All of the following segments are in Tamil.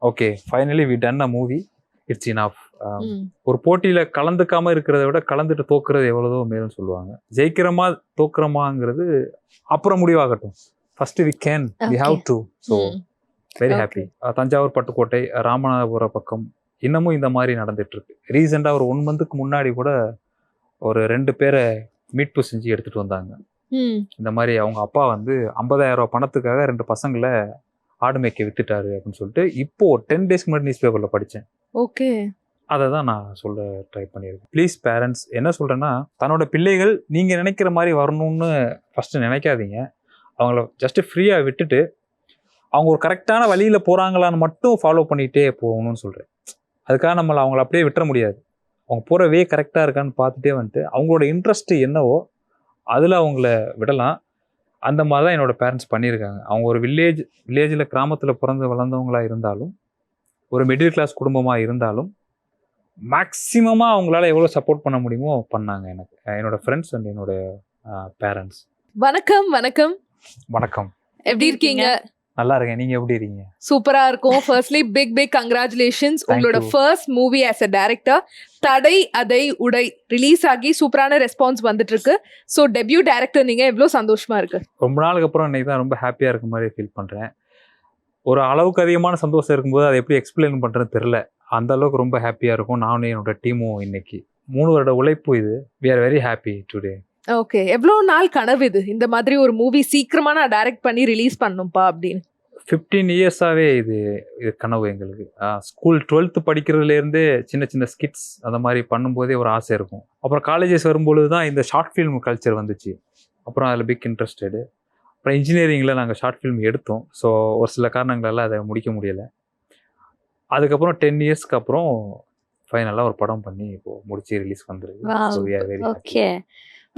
Okay finally we done a movie, it's enough. Hmm. ஒரு போட்டியில கலந்துக்காம இருக்கிறத விட கலந்துட்டு தோக்குறது எவ்வளவோ மேலும் சொல்லுவாங்க. ஜெயிக்கிறோமா தோக்குறோமாங்கிறது அப்புறம் முடிவாகட்டும். First we can we have to. So hmm. Very Okay. Happy. Thanjavur Pattukkottai, Ramanathapuram பக்கம் இன்னமும் இந்த மாதிரி நடந்துட்டு இருக்கு. ரீசெண்டாக ஒரு 1 மந்த்துக்கு முன்னாடி கூட ஒரு 2 பேரை மீட்பு செஞ்சு எடுத்துட்டு வந்தாங்க. ம். இந்த மாதிரி அவங்க அப்பா வந்து 50,000 ரூபாய் பணத்துக்காக 2 பசங்களை ஆடு மேய்க்க வித்துட்டாரு அப்படின்னு சொல்லிட்டு இப்போ 10 டேஸ்க்கு முன்னாடி நியூஸ் பேப்பரில் படித்தேன். ஓகே. அதை தான் நான் சொல்ல ட்ரை பண்ணியிருக்கேன். ப்ளீஸ் பேரண்ட்ஸ், என்ன சொல்கிறேன்னா, தன்னோட பிள்ளைகள் நீங்கள் நினைக்கிற மாதிரி வரணும்னு ஃபஸ்ட்டு நினைக்காதீங்க. அவங்கள ஜஸ்ட்டு ஃப்ரீயாக விட்டுட்டு அவங்க ஒரு கரெக்டான வழியில் போகிறாங்களான்னு மட்டும் ஃபாலோ பண்ணிகிட்டே போகணும்னு சொல்கிறேன். அதுக்காக நம்மளை அவங்கள அப்படியே விட்டுற முடியாது. அவங்க போகிற வே கரெக்டாக இருக்கான்னு பார்த்துட்டே வந்துட்டு அவங்களோட இன்ட்ரெஸ்ட்டு என்னவோ அதில் அவங்கள விடலாம். அந்த மாதிரி தான் என்னோடய பேரண்ட்ஸ் பண்ணியிருக்காங்க. அவங்க ஒரு வில்லேஜில் கிராமத்தில் பிறந்து வளர்ந்தவங்களாக இருந்தாலும், ஒரு மிடில் கிளாஸ் குடும்பமாக இருந்தாலும், மேக்ஸிமமாக அவங்களால எவ்வளோ சப்போர்ட் பண்ண முடியுமோ பண்ணாங்க எனக்கு, என்னோடய ஃப்ரெண்ட்ஸ் அண்ட் என்னோடய பேரண்ட்ஸ். வணக்கம். வணக்கம். வணக்கம். எப்படி இருக்கீங்க? நல்லா இருக்கேன். நீங்கள் எப்படி இருக்கீங்க? சூப்பரா இருக்கும். Firstly big congratulations. உங்களோட you. First movie as a director தடை அதை உடை ரிலீஸ் ஆகி சூப்பரான ரெஸ்பான்ஸ் வந்துட்டு இருக்கு. ஸோ டெபியூ டைரக்டர் நீங்க எவ்வளோ சந்தோஷமா இருக்கு? ரொம்ப நாளுக்கு அப்புறம் இன்னைக்கு தான் ரொம்ப ஹாப்பியாக இருக்க மாதிரி ஃபீல் பண்ணுறேன். ஒரு அளவுக்கு அதிகமான சந்தோஷம் இருக்கும்போது அதை எப்படி எக்ஸ்பிளைன் பண்ணுறதுன்னு தெரில. அந்த அளவுக்கு ரொம்ப ஹாப்பியாக இருக்கும். நானும் என்னோட டீமும் இன்னைக்கு 3 வருட உழைப்பு இது. We are very happy today. Okay. எவ்வளோ நாள் கனவு இது, இந்த மாதிரி ஒரு மூவி சீக்கிரமா நான் டைரக்ட் பண்ணி ரிலீஸ் பண்ணும்பா அப்படின்னு? 15 இயர்ஸாகவே இது கனவு எங்களுக்கு. ஸ்கூல் 12th படிக்கிறதுலேருந்தே சின்ன சின்ன ஸ்கிட்ஸ் அந்த மாதிரி பண்ணும்போதே ஒரு ஆசை இருக்கும். அப்புறம் காலேஜஸ் வரும்பொழுது தான் இந்த ஷார்ட் ஃபில்ம் கல்ச்சர் வந்துச்சு. அப்புறம் அதில் பிக் இன்ட்ரெஸ்டடு. அப்புறம் இன்ஜினியரிங்கில் நாங்கள் ஷார்ட் ஃபில்ம் எடுத்தோம். ஸோ ஒரு சில காரணங்களால் அதை முடிக்க முடியலை. அதுக்கப்புறம் 10 இயர்ஸ்க்கு அப்புறம் ஃபைனலாக ஒரு படம் பண்ணி இப்போது முடிச்சு ரிலீஸ் வந்துருக்கு. So we are very happy. Okay.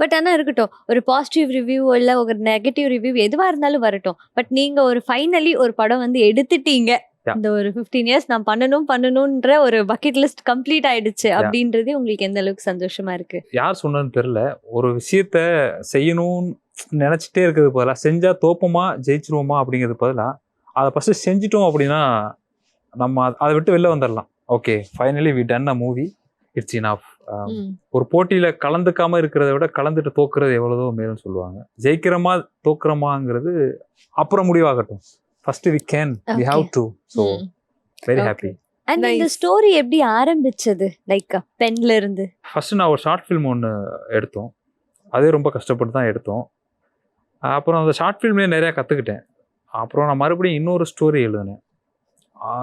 But ஆனால் இருக்கட்டும், ஒரு பாசிட்டிவ் ரிவ்யூ இல்லை ஒரு நெகட்டிவ் ரிவ்யூ எதுவாக இருந்தாலும் வரட்டும். பட் நீங்கள் ஒரு ஃபைனலி ஒரு படம் வந்து எடுத்துட்டீங்க. இந்த ஒரு 15 இயர்ஸ் நான் பண்ணணுன்ற ஒரு பக்கெட் லிஸ்ட் கம்ப்ளீட் ஆயிடுச்சு அப்படின்றது உங்களுக்கு எந்த அளவுக்கு சந்தோஷமா இருக்கு? யார் சொன்னதுன்னு தெரில. ஒரு விஷயத்த செய்யணும்னு நினச்சிட்டே இருக்கிறது பதிலாக செஞ்சால் தோப்போமா ஜெயிச்சிருவோமா அப்படிங்கிறது பதிலாக அதை ஃபஸ்ட்டு செஞ்சிட்டோம் அப்படின்னா நம்ம அதை விட்டு வெளில வந்துடலாம். Okay finally we done a movie, it's enough. ஒரு போட்டியில கலந்துக்காம இருக்கிறத விட கலந்துட்டு தோக்குறது எவ்வளவோ மேலும் சொல்லுவாங்க. ஜெயிக்கிறோமா தோக்குறோமாங்கிறது அப்புறம் முடிவாகட்டும். First we can we have to. So very happy. And இந்த ஸ்டோரி எப்படி ஆரம்பிச்சது? லைக் பென்ல இருந்து ஃபர்ஸ்ட் நான் ஒரு ஷார்ட் ஃபில்ம் ஒன்று எடுத்தோம். அதே ரொம்ப கஷ்டப்பட்டு தான் எடுத்தோம். அப்புறம் அந்த ஷார்ட் ஃபில்ம்லேயே நிறையா கற்றுக்கிட்டேன். அப்புறம் நான் மறுபடியும் இன்னொரு ஸ்டோரி எழுதினேன்.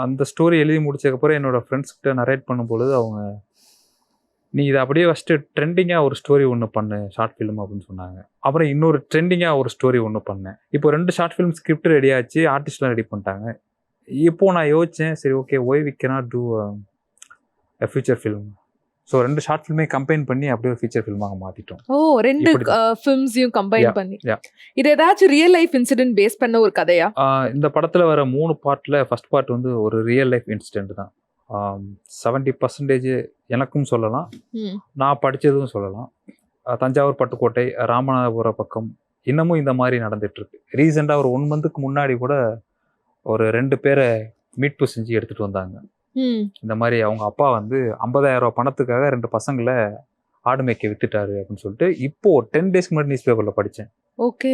அந்த ஸ்டோரி எழுதி முடிச்சதுக்கப்புறம் என்னோடய ஃப்ரெண்ட்ஸ்கிட்ட நரேட் பண்ணும்பொழுது அவங்க, நீ இதை அப்படியே ஃபஸ்ட்டு ட்ரெண்டிங்காக ஒரு ஸ்டோரி ஒன்று பண்ணு ஷார்ட் ஃபிலிம் அப்படின்னு சொன்னாங்க. அப்புறம் இன்னொரு ட்ரெண்டிங்காக ஒரு ஸ்டோரி ஒன்று பண்ணேன். இப்போ 2 ஷார்ட் ஃபிலிம் ஸ்கிரிப்ட் ரெடி ஆச்சு, ஆர்டிஸ்ட்லாம் ரெடி பண்ணிட்டாங்க. இப்போது நான் யோசித்தேன், சரி okay why we cannot do a future film. So 2 short ஃபிலிமே கம்பைன் பண்ணி அப்படியே ஒரு ஃபீச்சர் ஃபிலிமாக மாற்றிட்டோம். ஓ 2 ஃபிலிம்ஸையும் கம்பைன் பண்ணி. இது ஏதாச்சும் ரியல் லைஃப் இன்சிடென்ட் பேஸ் பண்ண ஒரு கதையா? இந்த படத்தில் வர 3 பார்ட்டில் ஃபர்ஸ்ட் பார்ட் வந்து ஒரு ரியல் லைஃப் இன்சிடென்ட் தான். 70% எனக்கும் சொல்லலாம், நான் படித்ததும் சொல்லலாம். தஞ்சாவூர் பட்டுக்கோட்டை, ராமநாதபுரம் பக்கம் இன்னமும் இந்த மாதிரி நடந்துகிட்ருக்கு. ரீசெண்டாக ஒரு 1 மந்த்துக்கு முன்னாடி கூட ஒரு 2 பேரை மீட்பு செஞ்சு எடுத்துகிட்டு வந்தாங்க. இந்த மாதிரி அவங்க அப்பா வந்து 50,000 ரூபாய் பணத்துக்காக 2 பசங்களை ஆடு மேய்க்க வித்துட்டாரு அப்படின்னு சொல்லிட்டு இப்போ 10 டேஸ்க்கு முன்னாடி நியூஸ் பேப்பரில் படித்தேன். ஓகே.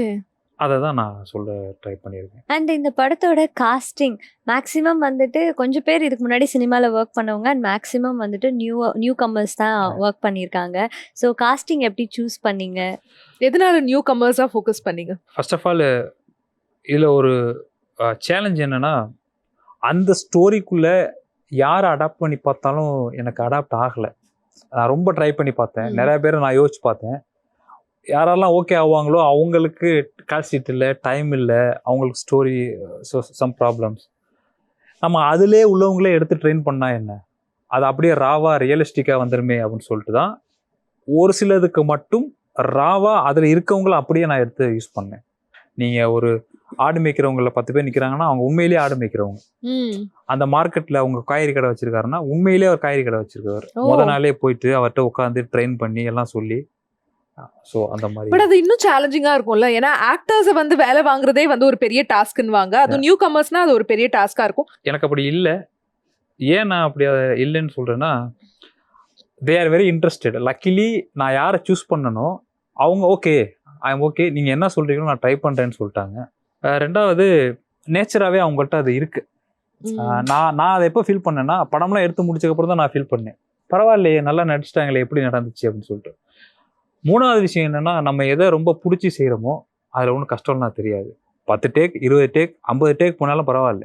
அதை தான் நான் சொல்ல ட்ரை பண்ணியிருக்கேன். அண்ட் இந்த படத்தோட காஸ்டிங் மேக்ஸிமம் வந்துட்டு கொஞ்சம் பேர் இதுக்கு முன்னாடி சினிமாவில் ஒர்க் பண்ணவங்க அண்ட் மேக்ஸிமம் வந்துட்டு நியூ கமர்ஸ் தான் ஒர்க் பண்ணியிருக்காங்க. ஸோ காஸ்டிங் எப்படி சூஸ் பண்ணீங்க? எதனால நியூ கமர்ஸாக ஃபோக்கஸ் பண்ணீங்க? ஃபர்ஸ்ட் ஆஃப் ஆல் இதில் ஒரு சேலஞ்ச் என்னென்னா, அந்த ஸ்டோரிக்குள்ளே யாரை அடாப்ட் பண்ணி பார்த்தாலும் எனக்கு அடாப்ட் ஆகலை. நான் ரொம்ப ட்ரை பண்ணி பார்த்தேன், நிறைய பேரை நான் யோசிச்சு பார்த்தேன். யாரெல்லாம் ஓகே ஆவாங்களோ அவங்களுக்கு கால் ஷீட் இல்லை, டைம் இல்லை, அவங்களுக்கு ஸ்டோரி சம் ப்ராப்ளம்ஸ். நம்ம அதிலே உள்ளவங்களே எடுத்து ட்ரெயின் பண்ணால் என்ன, அது அப்படியே ராவாக ரியலிஸ்டிக்காக வந்துடுமே அப்படின்னு சொல்லிட்டு தான் ஒரு சிலதுக்கு மட்டும் ராவாக அதில் இருக்கவங்கள அப்படியே நான் எடுத்து யூஸ் பண்ணேன். நீங்கள் ஒரு ஆடு மேய்க்கிறவங்கள 10 பேர் நிற்கிறாங்கன்னா அவங்க உண்மையிலேயே ஆடு மேய்க்கிறவங்க. அந்த மார்க்கெட்டில் அவங்க காய்கறி கடை வச்சிருக்காருன்னா உண்மையிலேயே அவர் காய்கறி கடை வச்சிருக்காரு. முத நாளே போயிட்டு அவர்கிட்ட உட்காந்து ட்ரெயின் பண்ணி எல்லாம் சொல்லி. ஸோ அந்த மாதிரி. பட் அது இன்னும் சேலஞ்சிங்காக இருக்கும்ல, ஏன்னா ஆக்டர்ஸை வந்து வேலை வாங்குறதே வந்து ஒரு பெரிய டாஸ்க்குன்னு வாங்க, அது நியூ கமர்ஸ்னா அது ஒரு பெரிய டாஸ்காக இருக்கும். எனக்கு அப்படி இல்லை. ஏன் நான் அப்படி இல்லைன்னு சொல்கிறேன்னா, தே ஆர் வெரி இன்ட்ரெஸ்டட். லக்கிலி நான் யாரை சூஸ் பண்ணனோ அவங்க ஓகே, ஐ எம் ஓகே, நீங்கள் என்ன சொல்கிறீங்களோ நான் ட்ரை பண்ணுறேன்னு சொல்லிட்டாங்க. ரெண்டாவது, நேச்சராகவே அவங்கள்ட்ட அது இருக்குது. நான் அதை எப்போ ஃபீல் பண்ணேன்னா, படம்லாம் எடுத்து முடிச்சதுக்கப்புறம் தான் நான் ஃபீல் பண்ணேன், பரவாயில்லையே நல்லா நடிச்சிட்டாங்களே, எப்படி நடந்துச்சு அப்படின்னு சொல்லிட்டு. மூணாவது விஷயம் என்னென்னா, நம்ம எதை ரொம்ப பிடிச்சி செய்கிறோமோ அதில் ஒன்றும் கஷ்டம்லாம் தெரியாது. 10 டேக் 20 டேக் 50 டேக் போனாலும் பரவாயில்ல,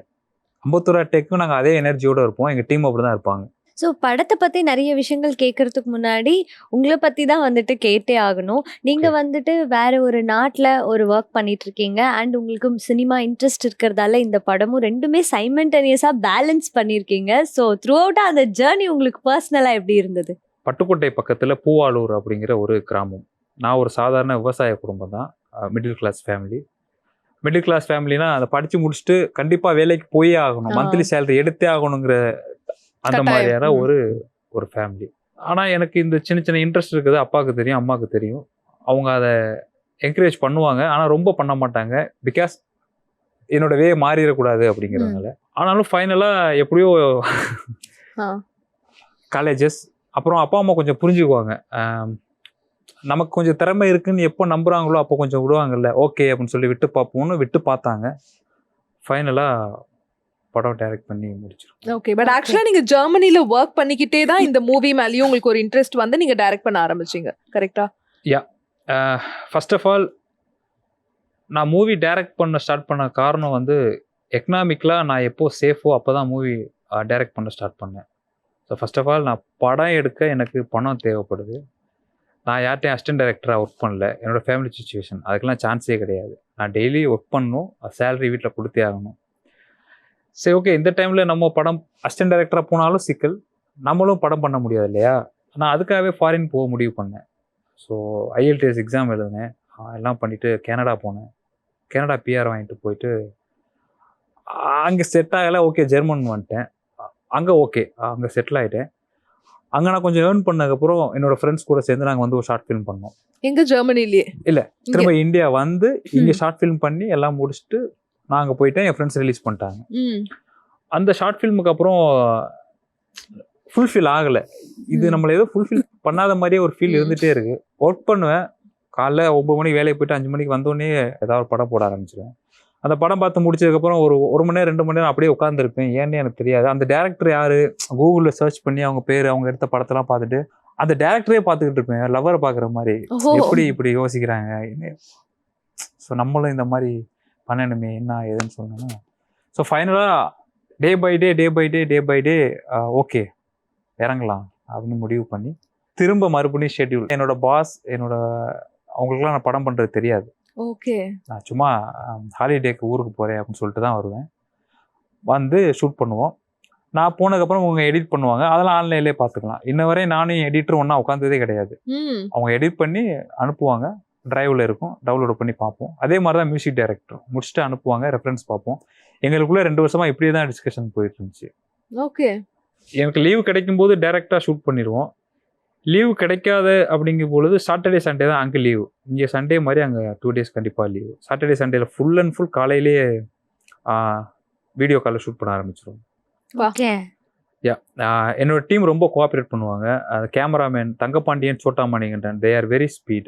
51 டேக்கும் நாங்கள் அதே எனர்ஜியோடு இருப்போம். எங்கள் டீம் அப்படி தான் இருப்பாங்க. ஸோ படத்தை பற்றி நிறைய விஷயங்கள் கேட்கறதுக்கு முன்னாடி உங்களை பற்றி தான் வந்துட்டு கேட்டே ஆகணும். நீங்கள் வந்துட்டு வேற ஒரு நாட்டில் ஒரு ஒர்க் பண்ணிட்டு இருக்கீங்க அண்ட் உங்களுக்கு சினிமா இன்ட்ரெஸ்ட் இருக்கிறதால இந்த படமும் ரெண்டுமே சைமல்டேனியஸாக பேலன்ஸ் பண்ணியிருக்கீங்க. ஸோ த்ரூ அவுட்டாக அந்த ஜேர்னி உங்களுக்கு பர்சனலாக எப்படி இருந்தது? பட்டுக்கோட்டை பக்கத்தில் பூவாலூர் அப்படிங்கிற ஒரு கிராமம். நான் ஒரு சாதாரண விவசாய குடும்பம் தான், middle class family. Middle class ஃபேமிலினா அதை படித்து முடிச்சுட்டு கண்டிப்பாக வேலைக்கு போயே ஆகணும், மந்த்லி சேலரி எடுத்தே ஆகணுங்கிற அந்த மாதிரியான ஒரு ஃபேமிலி. ஆனால் எனக்கு இந்த சின்ன சின்ன இன்ட்ரெஸ்ட் இருக்குது, அப்பாவுக்கு தெரியும், அம்மாவுக்கு தெரியும். அவங்க அதை என்கரேஜ் பண்ணுவாங்க, ஆனால் ரொம்ப பண்ண மாட்டாங்க. பிகாஸ் என்னோட வே மாறிடக்கூடாது அப்படிங்கிறதுனால. ஆனாலும் ஃபைனலாக எப்படியோ காலேஜஸ், அப்புறம் அப்பா அம்மா கொஞ்சம் புரிஞ்சுக்குவாங்க. நமக்கு கொஞ்சம் திறமை இருக்குன்னு எப்போ நம்புகிறாங்களோ அப்போ கொஞ்சம் விடுவாங்கல்ல, ஓகே அப்படின்னு சொல்லி விட்டு பார்ப்போம்னு விட்டு பார்த்தாங்க. ஃபைனலாக படம் டைரக்ட் பண்ணி முடிச்சிருக்கோம். ஓகே, பட் ஆக்சுவலாக நீங்கள் ஜெர்மனியில் ஒர்க் பண்ணிக்கிட்டே தான் இந்த மூவி மேலேயும் உங்களுக்கு ஒரு இன்ட்ரெஸ்ட் வந்து நீங்கள் டைரக்ட் பண்ண ஆரம்பிச்சிங்க, கரெக்டா? யா, ஃபர்ஸ்ட் ஆஃப் ஆல் நான் மூவி டைரக்ட் பண்ண ஸ்டார்ட் பண்ண காரணம் வந்து எக்கனாமிக்கலாக நான் எப்போ சேஃபோ அப்போ தான் மூவி டைரக்ட் பண்ண ஸ்டார்ட் பண்ணேன். ஸோ ஃபர்ஸ்ட் ஆஃப் ஆல் நான் படம் எடுக்க எனக்கு பணம் தேவைப்படுது. நான் யார்ட்டையும் அசிஸ்டன்ட் டைரக்டராக ஒர்க் பண்ணல, என்னோடய ஃபேமிலி சுச்சுவேஷன் அதுக்கெல்லாம் சான்ஸே கிடையாது. நான் டெய்லி ஒர்க் பண்ணணும், சேலரி வீட்டில் கொடுத்தே ஆகணும். சரி, ஓகே, இந்த டைமில் நம்ம படம் அசிஸ்டன்ட் டைரக்டராக போனாலும் சிக்கல், நம்மளும் படம் பண்ண முடியாது இல்லையா? நான் அதுக்காகவே ஃபாரின் போக முடிவு பண்ணேன். ஸோ IELTS எக்ஸாம் எழுதினேன், எல்லாம் பண்ணிவிட்டு கனடா போனேன். கனடா பிஆர் வாங்கிட்டு போயிட்டு அங்கே செட் ஆகலை. ஓகே, ஜெர்மன் வந்துட்டேன். அங்கே ஓகே, அங்கே செட்டில் ஆகிட்டேன். அங்கே நான் கொஞ்சம் ஏர்ன் பண்ணதுக்கப்புறம் என்னோடய ஃப்ரெண்ட்ஸ் கூட சேர்ந்து நாங்கள் வந்து ஒரு ஷார்ட் ஃபிலிம் பண்ணோம். எங்கே? ஜெர்மனிலேயே? இல்லை, திரும்ப இந்தியா வந்து இங்கே ஷார்ட் ஃபிலிம் பண்ணி எல்லாம் முடிச்சுட்டு நாங்கள் போயிட்டேன். என் ஃப்ரெண்ட்ஸ் ரிலீஸ் பண்ணிட்டாங்க. அந்த ஷார்ட் ஃபில்முக்கு அப்புறம் ஃபுல்ஃபில் ஆகலை. இது நம்மளை ஏதோ ஃபுல்ஃபில் பண்ணாத மாதிரியே ஒரு ஃபீல் இருந்துகிட்டே இருக்குது. ஒர்க் பண்ணுவேன், காலைல 9 மணிக்கு வேலைக்கு போயிட்டு 5 மணிக்கு வந்தோடனே ஏதாவது ஒரு படம் போட ஆரம்பிச்சிடுவேன். அந்த படம் பார்த்து முடிச்சதுக்கப்புறம் ஒரு மணி நேரம் 2 மணி நேரம் அப்படியே உட்காந்துருப்பேன். ஏன்னு எனக்கு தெரியாது. அந்த டேரக்டர் யார், கூகுளில் சர்ச் பண்ணி அவங்க பேர், அவங்க எடுத்த படத்தெல்லாம் பார்த்துட்டு அந்த டேரக்டரே பார்த்துக்கிட்டு இருப்பேன், லவ்வரை பார்க்குற மாதிரி. எப்படி இப்படி யோசிக்கிறாங்க, ஸோ நம்மளும் இந்த மாதிரி பண்ணணுமே, என்ன ஏதுன்னு சொன்னோன்னா. ஸோ ஃபைனலாக டே பை டே ஓகே இறங்கலாம் அப்படின்னு முடிவு பண்ணி திரும்ப மறுபடியும் ஷெட்யூல். என்னோட பாஸ், அவங்களுக்குலாம் நான் படம் பண்ணுறது தெரியாது. ஓகே, நான் சும்மா ஹாலிடேக்கு ஊருக்கு போகிறேன் அப்படின்னு சொல்லிட்டு தான் வருவேன். வந்து ஷூட் பண்ணுவோம். நான் போனதுக்கப்புறம் அவங்க எடிட் பண்ணுவாங்க, அதெல்லாம் ஆன்லைன்லேயே பார்த்துக்கலாம். இன்ன வரை நானும் எடிட்டரும் ஒன்றா உட்காந்ததே கிடையாது. அவங்க எடிட் பண்ணி அனுப்புவாங்க, டிரைவில் இருக்கும், டவுன்லோட் பண்ணி பார்ப்போம். அதே மாதிரி தான் மியூசிக் டைரக்டர் முடிச்சுட்டு அனுப்புவாங்க, ரெஃபரன்ஸ் பார்ப்போம். எங்களுக்குள்ளே 2 வருஷமாக இப்படியே தான் டிஸ்கஷன் போயிட்டு இருந்துச்சு. ஓகே, எனக்கு லீவு கிடைக்கும் போது டேரெக்டாக ஷூட் பண்ணிடுவோம். லீவு கிடைக்காத அப்படிங்கும் பொழுது சாட்டர்டே சண்டே தான் அங்கே லீவு. இங்கே சண்டே மாதிரி அங்கே 2 டேஸ் கண்டிப்பாக லீவு. சாட்டர்டே சண்டேல ஃபுல் அண்ட் ஃபுல் காலையிலேயே வீடியோ காலில் ஷூட் பண்ண ஆரம்பிச்சிருவோம். ஓகே, யா, என்னோட டீம் ரொம்ப கோஆப்ரேட் பண்ணுவாங்க. Cameraman Thangapandian, Chottamanikandan, they are very speed.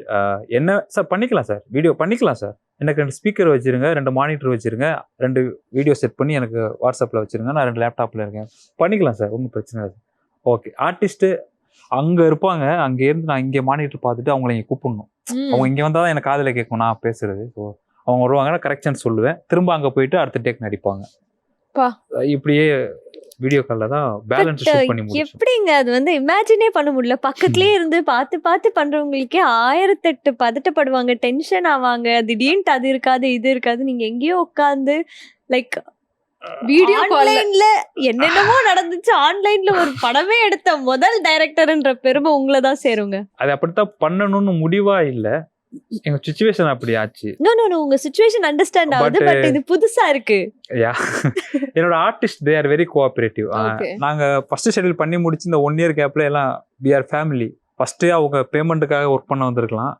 என்ன சார் பண்ணிக்கலாம் சார், வீடியோ பண்ணிக்கலாம் சார், எனக்கு 2 ஸ்பீக்கர் வச்சுருங்க, 2 மானிட்டர் வச்சுருங்க, 2 வீடியோ செட் பண்ணி எனக்கு வாட்ஸ்அப்பில் வச்சுருங்க, நான் 2 லேப்டாப்பில் இருக்கேன், பண்ணிக்கலாம் சார், ஒன்றும் பிரச்சனை இல்லை. ஓகே, ஆர்டிஸ்ட்டு அங்கே இருப்பாங்க, அங்கேருந்து நான் இங்கே மானிட்டர் பார்த்துட்டு அவங்கள இங்கே கூப்பிடணும். அவங்க இங்கே வந்தால் தான் எனக்கு காதில் கேட்கும் நான் பேசுறது. ஸோ அவங்க வருவாங்கன்னா கரெக்ஷன் சொல்லுவேன், திரும்ப அங்கே போயிட்டு அடுத்த டேக் நடிப்பாங்க. இப்படியே வீடியோ காலில் தான் பேலன்ஸ் ஷூட் பண்ணி முடிச்சோம். எப்படிங்க அது வந்து இமேஜினே பண்ண முடியல. பக்கத்துலேயே இருந்து பார்த்து பண்றவங்களுக்கே 1008 பதட்டப்படுவாங்க, டென்ஷன் ஆவாங்க. திடீர்னு அது இருக்காது இது இருக்காது, நீங்க எங்கேயோ உட்காந்து லைக் வீடியோ ஆன்லைன்ல என்னென்னமோ நடந்துச்சு. ஆன்லைன்ல ஒரு படமே எடுத்த முதல் டைரக்டர்ன்ற பெருமை உங்களை தான் சேருங்க. அது அப்படித்தான் பண்ணணும்னு முடிவா இல்லை, எங்க சிச்சுவேஷன் அப்படி ஆச்சு. நோ உங்க சிச்சுவேஷன் அண்டர்ஸ்டாண்ட் ஆகுது, பட் இது புதுசா இருக்கு. யா, என்னோட artist they are very cooperative. நாங்க ஃபர்ஸ்ட் ஷெட்யூல் பண்ணி முடிச்சு இந்த 1 இயர் கேப்ல எல்லாம் வி ஆர் ஃபேமிலி. ஃபர்ஸ்ட் அவங்க பேமெண்ட்டுக்காக ஒர்க் பண்ண வந்திருக்கலாம்,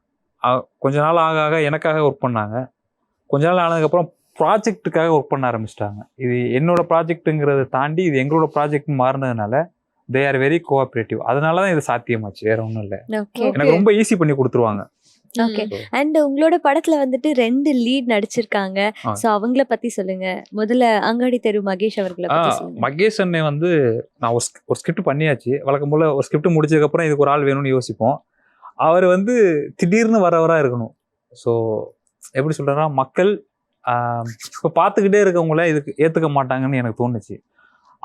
கொஞ்ச நாள் ஆக எனக்காக ஒர்க் பண்ணாங்க. கொஞ்ச நாள் ஆனதுக்கப்புறம் ப்ராஜெக்ட்டுக்காக ஒர்க் பண்ண ஆரம்பிச்சிட்டாங்க. இது என்னோட ப்ராஜெக்ட்டுங்கிறத தாண்டி இது எங்களோட ப்ராஜெக்ட் மாறினதுனால தே ஆர் வெரி கோஆப்ரேட்டிவ். அதனால தான் இது சாத்தியமாச்சு, வேற ஒன்றும் இல்லை. ஓகே எனக்கு ரொம்ப ஈஸி பண்ணி கொடுத்துருவாங்க. ஓகே. அண்ட் உங்களோட படத்துல வந்துட்டு 2 லீட் நடிச்சிருக்காங்க. ஆ. சோ அவங்கள பத்தி சொல்லுங்க. முதல்ல அங்காடி தெரு மகேஷ் அவர்களை பத்தி சொல்லுங்க. மகேஷ் அண்ணே வந்து நான் ஒரு ஸ்கிரிப்ட் பண்ணியாச்சு. வழக்கம் போல ஒரு ஸ்கிரிப்ட் முடிச்சதுக்கப்புறம் இதுக்கு ஒரு ஆள் வேணும்னு யோசிப்போம். அவர் வந்து திடீர்னு வரவரா இருக்கணும். ஸோ எப்படி சொல்றேன்னா, மக்கள் இப்போ பார்த்துக்கிட்டே இருக்கவங்கள இதுக்கு ஏற்றுக்க மாட்டாங்கன்னு எனக்கு தோணுச்சு.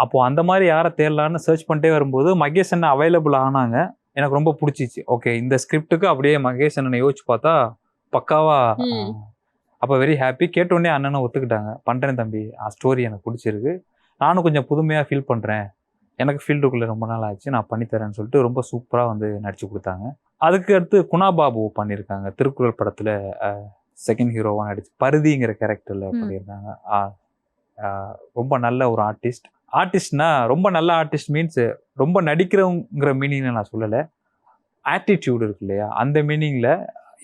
அப்போ அந்த மாதிரி யாரை தேடலான்னு சர்ச் பண்ணிட்டே வரும்போது மகேஷ் அண்ணன் அவைலபிள் ஆனாங்க. எனக்கு ரொம்ப பிடிச்சிச்சு. ஓகே, இந்த ஸ்கிரிப்டுக்கு அப்படியே மகேஷ் அண்ணனை யோசிச்சு பார்த்தா பக்காவா. அப்போ வெரி ஹாப்பி. கேட்டோடனே அண்ணனை ஒத்துக்கிட்டாங்க. பண்ணுறேன் தம்பி, ஸ்டோரி எனக்கு பிடிச்சிருக்கு, நானும் கொஞ்சம் புதுமையாக ஃபீல் பண்ணுறேன், எனக்கு ஃபீல்டுக்குள்ளே ரொம்ப நாள் ஆச்சு, நான் பண்ணித்தரேன்னு சொல்லிட்டு ரொம்ப சூப்பராக வந்து நடிச்சு கொடுத்தாங்க. அதுக்கு அடுத்து குணா பாபு பண்ணியிருக்காங்க. திருக்குறள் படத்தில் செகண்ட் ஹீரோவாக நடிச்சு பருதிங்கிற கேரக்டரில் பண்ணியிருந்தாங்க. ரொம்ப நல்ல ஒரு ஆர்டிஸ்ட்னா ரொம்ப நல்ல ஆர்டிஸ்ட் மீன்ஸ் ரொம்ப நடிக்கிறவங்கிற மீனிங்கில் நான் சொல்லலை, ஆட்டிடியூட் இருக்கு இல்லையா, அந்த மீனிங்கில்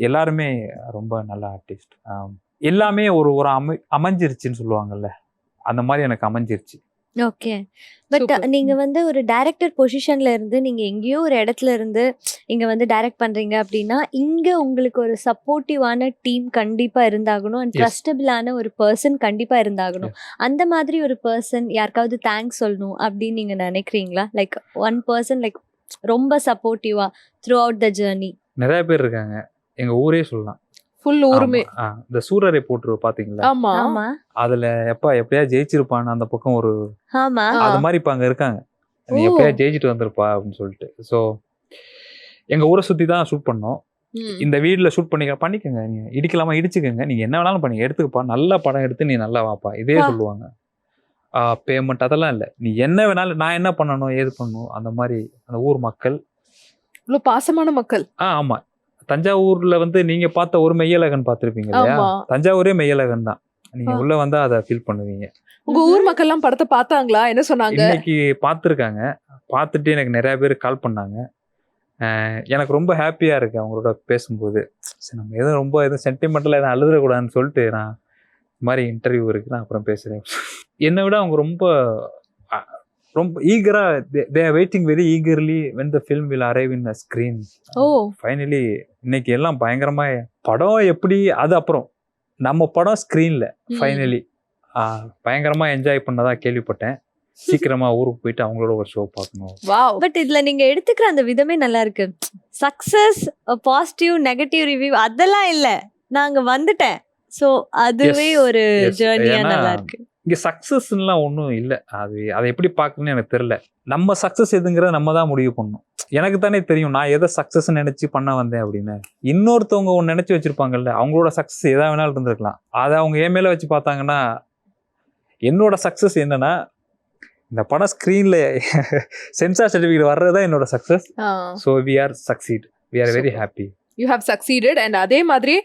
எல்லாருமே ரொம்ப நல்ல ஆர்டிஸ்ட். எல்லாமே ஒரு அமைஞ்சிருச்சுன்னு சொல்லுவாங்கல்ல, அந்த மாதிரி எனக்கு அமைஞ்சிருச்சு. ஓகே. பட் நீங்க வந்து ஒரு டைரக்டர் பொசிஷன்ல இருந்து நீங்க எங்கேயோ ஒரு இடத்துல இருந்து இங்க வந்து டைரக்ட் பண்றீங்க அப்படின்னா, இங்க உங்களுக்கு ஒரு சப்போர்ட்டிவான டீம் கண்டிப்பா இருந்தாகணும் அண்ட் ட்ரஸ்டபிளான ஒரு பர்சன் கண்டிப்பா இருந்தாகணும். அந்த மாதிரி ஒரு பர்சன் யாருக்காவது தேங்க்ஸ் சொல்லணும் அப்படின்னு நீங்க நினைக்கிறீங்களா? லைக் ஒன் பர்சன் லைக் ரொம்ப சப்போர்ட்டிவா த்ரூ அவுட் த ஜர்னி. நிறைய பேர் இருக்காங்க, எங்க ஊரே சொல்லலாம். ஃபுல் ஊருமே. இந்த சூரரை போட்டு பாத்தீங்களா? ஆமா ஆமா அதுல எப்படியா ஜெயிச்சிருப்பான்னு அந்த பக்கம் ஒரு ஆமா அது மாதிரி இப்ப அங்க இருக்காங்க. நீ எப்படியா ஜெயிச்சுட்டு வந்திருப்பா அப்படின்னு சொல்லிட்டு. ஸோ எங்க ஊரை சுத்தி தான் ஷூட் பண்ணோம். இந்த வீடுல ஷூட் பண்ணிக்கோங்க, நீங்க இடிக்கலாமா இடிச்சுக்கோங்க, நீங்க என்ன வேணாலும் பண்ணி எடுத்துக்கப்பா, நல்ல படம் எடுத்து நீ நல்லா வாப்பா, இதே சொல்லுவாங்க. பேமெண்ட் அதெல்லாம் இல்லை, நீ என்ன வேணாலும், நான் என்ன பண்ணணும் ஏது பண்ணணும், அந்த மாதிரி அந்த ஊர் மக்கள் இவ்வளவு பாசமான மக்கள். ஆமா. தஞ்சாவூர்ல வந்து நீங்க பார்த்த ஒரு மெய்யழகன் பார்த்திருப்பீங்க இல்லையா, தஞ்சாவூரே மெய்யழகன் தான். நீங்க உள்ள வந்தா அதை ஃபீல் பண்ணுவீங்க. உங்க ஊர் மக்கள் எல்லாம் படத்தை பார்த்தாங்களா? என்ன சொன்னாங்க? இன்னைக்கு பார்த்துருக்காங்க. பார்த்துட்டு எனக்கு நிறைய பேர் கால் பண்ணாங்க. எனக்கு ரொம்ப ஹாப்பியா இருக்கு அவங்களோட பேசும்போது. சரி, நம்ம எதுவும் சென்டிமெண்டலா எதுவும் அழுதுறக்கூடாதுன்னு சொல்லிட்டு நான் இந்த மாதிரி இன்டர்வியூ இருக்கு, நான் அப்புறம் பேசுறேன். என்னை விட அவங்க ரொம்ப ஈகரா, they are waiting very eagerly when the film will arrive in a screen. Finally இன்னைக்கு எல்லாம் பயங்கரமா படம் எப்படி, அது அப்புறம் நம்ம படம் ஸ்க்ரீன்ல ஃபைனலி பயங்கரமா என்ஜாய் பண்ணதா கேள்விப்பட்டேன். சீக்கிரமா ஊருக்கு போயிட்டு அவங்களோட ஒரு ஷோ பார்க்கணும். பட் இதுல நீங்க எடுத்துக்கிற அந்த விதமே நல்லா இருக்கு. சக்சஸ், பாசிட்டிவ், நெகட்டிவ் ரிவ்யூ அதெல்லாம் இல்ல, நாங்க வந்துட்டேன். சோ அதுவே ஒரு ஜர்னியா நல்லா இருக்கு. இங்க சக்சஸ்லாம் ஒன்றும் இல்லை. அதை எப்படி பார்க்கணும்னு எனக்கு தெரியல. நம்ம சக்சஸ் எதுங்கிறத நம்ம தான் முடிவு பண்ணணும். எனக்கு தானே தெரியும் நான் எதை சக்சஸ் நினைச்சு பண்ண வந்தேன் அப்படின்னு. இன்னொருத்தவங்க ஒன்று நினைச்சு வச்சிருப்பாங்கல்ல, அவங்களோட சக்சஸ் எதா வேணாலும் இருந்திருக்கலாம். அதை அவங்க என் மேல வச்சு பார்த்தாங்கன்னா, என்னோட சக்சஸ் என்னன்னா இந்த படம் ஸ்க்ரீன்ல சென்சார் சர்டிஃபிகேட் வர்றதுதான் என்னோட success. So we are succeed, we are very happy. You have succeeded. And அதே மாதிரி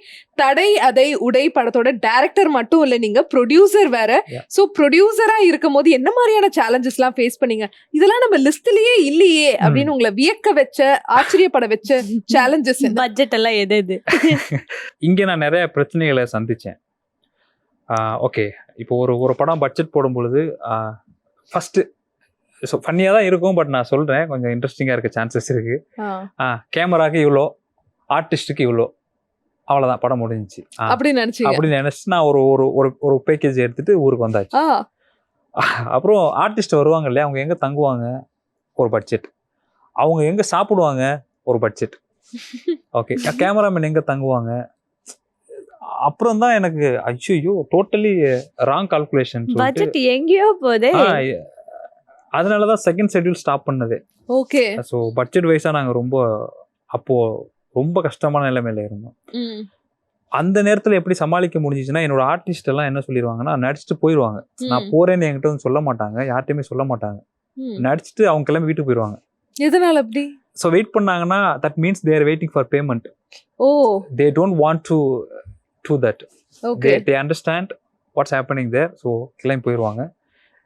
தடை அதை உடை படத்தோட டைரக்டர் மட்டும் இல்ல, நீங்க ப்ரொடியூசர் வேற. சோ ப்ரொடியூசரா இருக்கும் போது என்ன மாதிரியான சேலஞ்சஸ் எல்லாம் ஃபேஸ் பண்ணீங்க? இதெல்லாம் நம்ம லிஸ்ட்லயே இல்லையே அப்படின்னு உங்களை வியக்க வச்ச, ஆச்சரியப்பட வச்ச சேலஞ்சஸ்? பட்ஜெட் எல்லாம் எது? இங்க நான் நிறைய பிரச்சனைகளை சந்திச்சேன். ஓகே, இப்போ ஒரு படம் பட்ஜெட் போடும் பொழுது ஃபர்ஸ்ட் ஃபன்னியா தான் இருக்கும். பட் நான் சொல்றேன், கொஞ்சம் இன்ட்ரெஸ்டிங்கா இருக்க சான்சஸ் இருக்கு. கேமராக்கு இவ்வளோ, ஆர்டிஸ்டுக்கு இவ்வளோ, அவ்வளோதான், படம் முடிஞ்சிச்சு அப்படின்னு நினைச்சு நான் ஒரு பேக்கேஜ் எடுத்துட்டு ஊருக்கு வந்தாச்சு. அப்புறம் ஆர்டிஸ்ட் வருவாங்க இல்லையா, அவங்க எங்க தங்குவாங்க ஒரு பட்ஜெட், அவங்க எங்க சாப்பிடுவாங்க ஒரு பட்ஜெட். ஓகே, கேமராமேன் எங்க தங்குவாங்க. அப்புறம் தான் எனக்கு ஐயோ டோட்டலி ராங் கால்குலேஷன். பட்ஜெட் எங்கேயோ போதே. அதனாலதான் செகண்ட் ஷெட்யூல் ஸ்டாப் பண்ணது. ஓகே. ஸோ பட்ஜெட் வைஸா நாங்க ரொம்ப கஷ்டமான நிலைமையில இருந்தோம். அந்த நேரத்துல எப்படி சமாளிக்க முடிஞ்சிச்சுன்னா, என்னோட ஆர்டிஸ்ட் எல்லாம் என்ன சொல்லிடுவாங்கன்னா, நடிச்சுட்டு போயிடுவாங்க. நான் போறேன்னு என்கிட்ட வந்து சொல்ல மாட்டாங்க, யார்ட்டையுமே சொல்ல மாட்டாங்க. நடிச்சுட்டு அவங்க கிளம்பி வீட்டுக்கு போயிடுவாங்க. எதனால அப்படி? ஸோ வெயிட் பண்ணாங்கன்னா that means they are waiting for payment. They don't want to do that. They understand what's happening there. So கிளம்பி போயிடுவாங்க.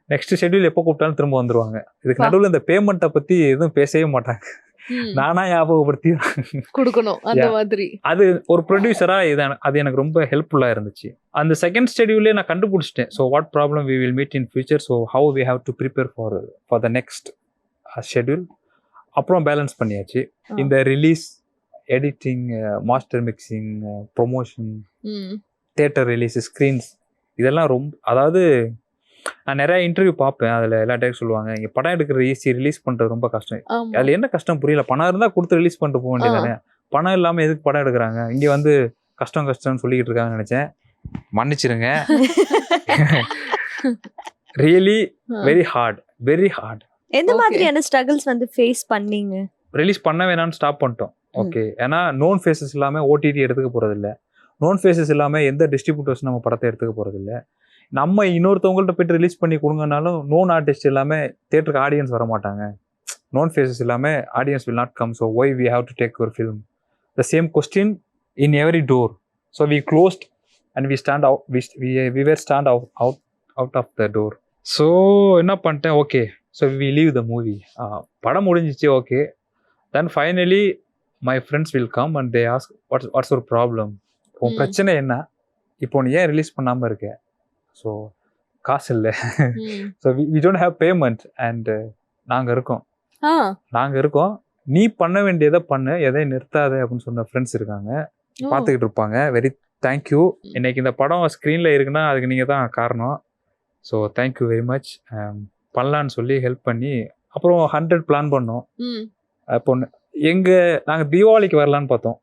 நெக்ஸ்ட் ஷெட்யூல் எப்போ கூப்பிட்டாலும் திரும்ப வந்துருவாங்க. இதுக்கு நடுவில் இந்த பேமெண்ட்டை பத்தி எதுவும் பேசவே மாட்டாங்க. நானா ஞாபகப்படுத்தி கொடுக்கணும் அந்த மாதிரி. அது ஒரு ப்ரொடியூசரா அது எனக்கு ரொம்ப ஹெல்ப்ஃபுல்லா இருந்துச்சு. அந்த செகண்ட் ஷெட்யூலே நான் கண்டுபிடிச்சிட்டேன். So what problem we will meet in future, so how we have to prepare for the next schedule. அப்புறம் பேலன்ஸ் பண்ணியாச்சு. இந்த release, editing, master mixing, promotion, theatre release, screens, இதெல்லாம் ரொம்ப, அதாவது நான் நிறைய இன்டர்வியூ பார்ப்பேன். அதில் எல்லா டைம் சொல்லுவாங்க இங்கே படம் எடுக்கிறது ஈஸி, ரிலீஸ் பண்ணுறது ரொம்ப கஷ்டம். அதில் என்ன கஷ்டம் புரியல. பணம் இருந்தால் கொடுத்து ரிலீஸ் பண்ணிட்டு போக வேண்டியதானே. பணம் இல்லாமல் எதுக்கு படம் எடுக்கிறாங்க? இங்கே வந்து கஷ்டம்னு சொல்லிக்கிட்டு இருக்காங்கன்னு நினச்சேன். மன்னிச்சிருங்க. Really very hard. எந்த மாதிரியான ஸ்ட்ரகிள்ஸ் வந்து ஃபேஸ் பண்ணீங்க? ரிலீஸ் பண்ண வேணாம்னு ஸ்டாப் பண்ணிட்டோம். ஓகே, ஏன்னா நோன் ஃபேஸஸ் இல்லாமல் ஓடிடி எடுத்துக்க போகிறதில்ல. நோன் ஃபேஸஸ் இல்லாமல் எந்த டிஸ்ட்ரிபியூட்டர்ஸ் நம்ம படத்தை எடுத்துக்க போகிறதில்ல. நம்ம இன்னொருத்தவங்கள்ட்ட போய்ட்டு ரிலீஸ் பண்ணி கொடுங்கனாலும் நோன் ஆர்டிஸ்ட் இல்லாமல் தேட்டருக்கு ஆடியன்ஸ் வர மாட்டாங்க. நோன் ஃபேஸஸ் இல்லாமல் audience will not come. So why we have to take your film? The same question in every door. So we closed and we stand out, we were stand out of the door. So என்ன பண்ணிட்டேன், okay, so we leave the movie. படம் முடிஞ்சிச்சு, okay. Then finally my friends will come and they ask what's ஒரு ப்ராப்ளம், உன் பிரச்சனை என்ன, இப்போ நீ ஏன் ரிலீஸ் பண்ணாமல் இருக்க? ஸோ காசு இல்லை, so we don't have payment and நாங்கள் இருக்கோம், நீ பண்ண வேண்டியதை பண்ணு, எதையும் நிறுத்தாத அப்படின்னு சொன்ன ஃப்ரெண்ட்ஸ் இருக்காங்க, பார்த்துக்கிட்டு இருப்பாங்க. Very thank you. இன்னைக்கு இந்த படம் ஸ்க்ரீனில் இருக்குன்னா அதுக்கு நீங்கள் தான் காரணம். So thank you very much. பண்ணலான்னு சொல்லி ஹெல்ப் பண்ணி அப்புறம் 100 பிளான் பண்ணோம். இப்போ நாங்கள் தீபாவளிக்கு வரலான்னு பார்த்தோம்.